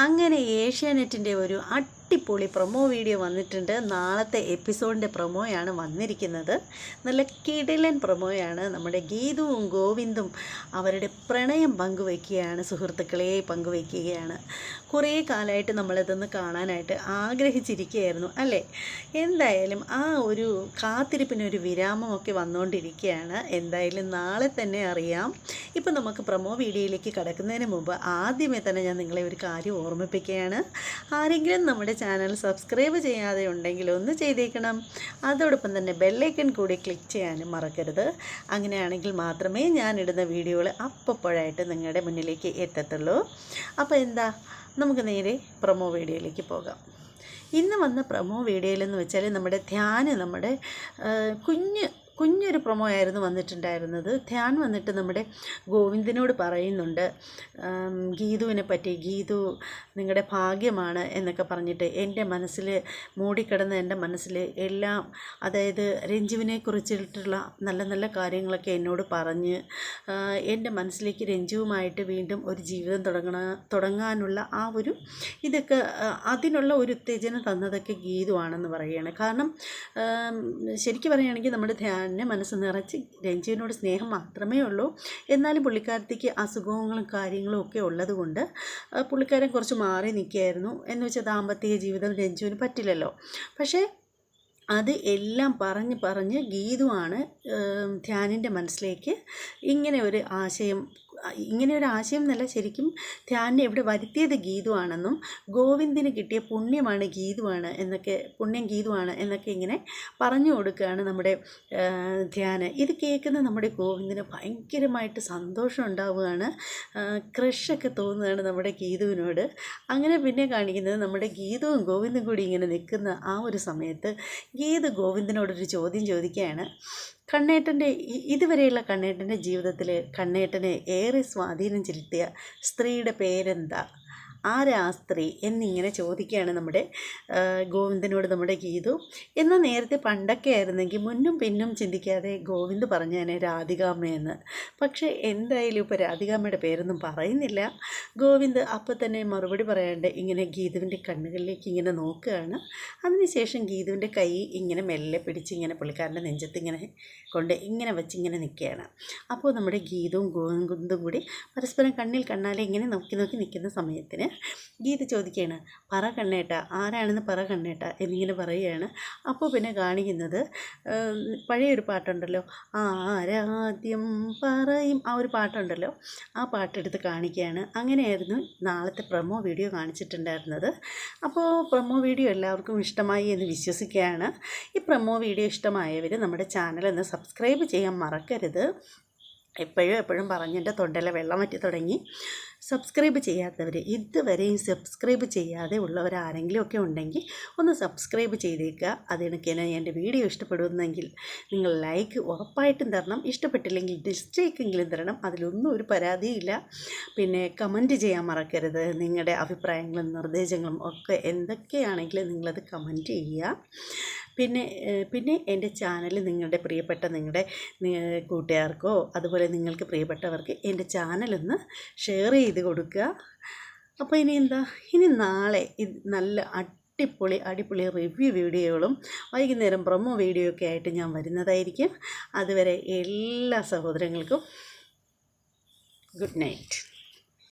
അങ്ങനെ ഏഷ്യാനെറ്റിൻ്റെ ഒരു അടിപൊളി പ്രൊമോ വീഡിയോ വന്നിട്ടുണ്ട്. നാളത്തെ എപ്പിസോഡിൻ്റെ പ്രൊമോയാണ് വന്നിരിക്കുന്നത്. നല്ല കിടിലൻ പ്രൊമോയാണ്. നമ്മുടെ ഗീതുവും ഗോവിന്ദും അവരുടെ പ്രണയം പങ്കുവയ്ക്കുകയാണ്, സുഹൃത്തുക്കളെ പങ്കുവയ്ക്കുകയാണ്. കുറേ കാലമായിട്ട് നമ്മളിതൊന്ന് കാണാനായിട്ട് ആഗ്രഹിച്ചിരിക്കുകയായിരുന്നു അല്ലേ? എന്തായാലും ആ ഒരു കാത്തിരിപ്പിനൊരു വിരാമമൊക്കെ വന്നുകൊണ്ടിരിക്കുകയാണ്. എന്തായാലും നാളെ തന്നെ അറിയാം. ഇപ്പം നമുക്ക് പ്രൊമോ വീഡിയോയിലേക്ക് കടക്കുന്നതിന് മുമ്പ് ആദ്യമേ തന്നെ ഞാൻ നിങ്ങളെ ഒരു കാര്യം ഓർമ്മിപ്പിക്കുകയാണ്. ആരെങ്കിലും നമ്മുടെ ചാനൽ സബ്സ്ക്രൈബ് ചെയ്യാതെ ഉണ്ടെങ്കിൽ ഒന്ന് ചെയ്തേക്കണം. അതോടൊപ്പം തന്നെ ബെല്ലൈക്കൺ കൂടി ക്ലിക്ക് ചെയ്യാനും മറക്കരുത്. അങ്ങനെയാണെങ്കിൽ മാത്രമേ ഞാനിടുന്ന വീഡിയോകൾ അപ്പോഴായിട്ട് നിങ്ങളുടെ മുന്നിലേക്ക് എത്തത്തുള്ളൂ. അപ്പോൾ എന്താ, നമുക്ക് നേരെ പ്രൊമോ വീഡിയോയിലേക്ക് പോകാം. ഇന്ന് വന്ന പ്രൊമോ വീഡിയോയിലെന്ന് വെച്ചാൽ നമ്മുടെ ധ്യാന് നമ്മുടെ കുഞ്ഞൊരു പ്രൊമോ ആയിരുന്നു വന്നിട്ടുണ്ടായിരുന്നത്. ധ്യാൻ വന്നിട്ട് നമ്മുടെ ഗോവിന്ദനോട് പറയുന്നുണ്ട് ഗീതുവിനെ പറ്റി. ഗീതു നിങ്ങളുടെ ഭാഗ്യമാണ് എന്നൊക്കെ പറഞ്ഞിട്ട് എൻ്റെ മനസ്സിൽ മൂടിക്കിടന്ന എൻ്റെ മനസ്സിൽ എല്ലാം, അതായത് രഞ്ജുവിനെ കുറിച്ചിട്ടുള്ള നല്ല നല്ല കാര്യങ്ങളൊക്കെ എന്നോട് പറഞ്ഞ് എൻ്റെ മനസ്സിലേക്ക് രഞ്ജുവുമായിട്ട് വീണ്ടും ഒരു ജീവിതം തുടങ്ങാനുള്ള ആ ഒരു ഇതൊക്കെ, അതിനുള്ള ഒരു ഉത്തേജനം തന്നതൊക്കെ ഗീതുവാണെന്ന് പറയുകയാണ്. കാരണം ശരിക്കും പറയുകയാണെങ്കിൽ നമ്മുടെ ധ്യാനെ മനസ്സ് നിറച്ച് രഞ്ജുവിനോട് സ്നേഹം മാത്രമേ ഉള്ളൂ. എന്നാലും പുള്ളിക്കാരത്തേക്ക് അസുഖങ്ങളും കാര്യങ്ങളും ഒക്കെ ഉള്ളതുകൊണ്ട് പുള്ളിക്കാരൻ കുറച്ച് മാറി നിൽക്കുകയായിരുന്നു. എന്ന് വെച്ചാൽ ദാമ്പത്തിക ജീവിതം രഞ്ജുവിന് പറ്റില്ലല്ലോ. പക്ഷേ അത് എല്ലാം പറഞ്ഞ് ഗീതുവാണ് ധ്യാനിൻ്റെ മനസ്സിലേക്ക് ഇങ്ങനെ ഒരു ആശയം എന്നല്ല, ശരിക്കും ധ്യാനിനെ ഇവിടെ വരുത്തിയത് ഗീതുവാണെന്നും ഗോവിന്ദിന് കിട്ടിയ പുണ്യം ഗീതുവാണ് എന്നൊക്കെ ഇങ്ങനെ പറഞ്ഞു കൊടുക്കുകയാണ് നമ്മുടെ ധ്യാന്. ഇത് കേൾക്കുന്ന നമ്മുടെ ഗോവിന്ദിന് ഭയങ്കരമായിട്ട് സന്തോഷം ഉണ്ടാവുകയാണ്, ക്രഷൊക്കെ തോന്നുകയാണ് നമ്മുടെ ഗീതുവിനോട്. അങ്ങനെ പിന്നെ കാണിക്കുന്നത് നമ്മുടെ ഗീതുവും ഗോവിന്ദും കൂടി ഇങ്ങനെ നിൽക്കുന്ന ആ ഒരു സമയത്ത് ഗീതു ഗോവിന്ദനോടൊരു ചോദ്യം ചോദിക്കുകയാണ്. ഇതുവരെയുള്ള കണ്ണേട്ടൻ്റെ ജീവിതത്തിൽ കണ്ണേട്ടനെ ഏറെ സ്വാധീനം ചെലുത്തിയ സ്ത്രീയുടെ പേരെന്താ, ആരാ ആ സ്ത്രീ എന്നിങ്ങനെ ചോദിക്കുകയാണ് നമ്മുടെ ഗോവിന്ദനോട് നമ്മുടെ ഗീതു. എന്നാൽ നേരത്തെ പണ്ടൊക്കെ ആയിരുന്നെങ്കിൽ മുന്നും പിന്നും ചിന്തിക്കാതെ ഗോവിന്ദ് പറഞ്ഞേനെ രാധികാമ്മയെന്ന്. പക്ഷേ എന്തായാലും ഇപ്പോൾ രാധികാമ്മയുടെ പേരൊന്നും പറയുന്നില്ല. ഗോവിന്ദ് അപ്പോൾ തന്നെ മറുപടി പറയാണ്ട് ഇങ്ങനെ ഗീതുവിൻ്റെ കണ്ണുകളിലേക്ക് ഇങ്ങനെ നോക്കുകയാണ്. അതിനുശേഷം ഗീതുവിൻ്റെ കൈ ഇങ്ങനെ മെല്ലെ പിടിച്ച് ഇങ്ങനെ പുള്ളിക്കാരൻ്റെ നെഞ്ചത്ത് ഇങ്ങനെ വെച്ചിങ്ങനെ നിൽക്കുകയാണ്. അപ്പോൾ നമ്മുടെ ഗീതവും ഗോവിന്ദും കൂടി പരസ്പരം കണ്ണിൽ കണ്ണാലെ ഇങ്ങനെ നോക്കി നിൽക്കുന്ന സമയത്തിന് ഗീത ചോദിക്കുകയാണ്, പറ കണ്ണേട്ട, ആരാണെന്ന് പറ കണ്ണേട്ട എന്നിങ്ങനെ പറയുകയാണ്. അപ്പോൾ പിന്നെ കാണിക്കുന്നത് പഴയൊരു പാട്ടുണ്ടല്ലോ, ആരാദ്യം പറയും, ആ ഒരു പാട്ടുണ്ടല്ലോ, ആ പാട്ടെടുത്ത് കാണിക്കുകയാണ്. അങ്ങനെയായിരുന്നു നാളത്തെ പ്രൊമോ വീഡിയോ കാണിച്ചിട്ടുണ്ടായിരുന്നത്. അപ്പോൾ പ്രൊമോ വീഡിയോ എല്ലാവർക്കും ഇഷ്ടമായി എന്ന് വിശ്വസിക്കുകയാണ്. ഈ പ്രൊമോ വീഡിയോ ഇഷ്ടമായവർ നമ്മുടെ ചാനലൊന്ന് സബ്സ്ക്രൈബ് ചെയ്യാൻ മറക്കരുത്. എപ്പോഴും പറഞ്ഞിട്ട് തൊണ്ടയിലെ വെള്ളം വറ്റി തുടങ്ങി. സബ്സ്ക്രൈബ് ചെയ്യാത്തവർ, ഇതുവരെയും സബ്സ്ക്രൈബ് ചെയ്യാതെ ഉള്ളവരാരെങ്കിലും ഒക്കെ ഉണ്ടെങ്കിൽ ഒന്ന് സബ്സ്ക്രൈബ് ചെയ്തേക്കുക. അതിനൊക്കെ എൻ്റെ വീഡിയോ ഇഷ്ടപ്പെടുന്നെങ്കിൽ നിങ്ങൾ ലൈക്ക് ഉറപ്പായിട്ടും തരണം. ഇഷ്ടപ്പെട്ടില്ലെങ്കിൽ ഡിസ്ലൈക്കെങ്കിലും തരണം. അതിലൊന്നും ഒരു പരാതിയില്ല. പിന്നെ കമൻറ്റ് ചെയ്യാൻ മറക്കരുത്. നിങ്ങളുടെ അഭിപ്രായങ്ങളും നിർദ്ദേശങ്ങളും ഒക്കെ എന്തൊക്കെയാണെങ്കിലും നിങ്ങളത് കമൻറ്റ് ചെയ്യുക. പിന്നെ എൻ്റെ ചാനൽ നിങ്ങളുടെ കൂട്ടുകാർക്കോ അതുപോലെ നിങ്ങൾക്ക് പ്രിയപ്പെട്ടവർക്ക് എൻ്റെ ചാനലൊന്ന് ഷെയർ ചെയ്ത് കൊടുക്കുക. അപ്പോൾ ഇനി നാളെ നല്ല അടിപൊളി റിവ്യൂ വീഡിയോകളും വൈകുന്നേരം പ്രൊമോ വീഡിയോ ഒക്കെ ആയിട്ട് ഞാൻ വരുന്നതായിരിക്കും. അതുവരെ എല്ലാ സഹോദരങ്ങൾക്കും ഗുഡ് നൈറ്റ്.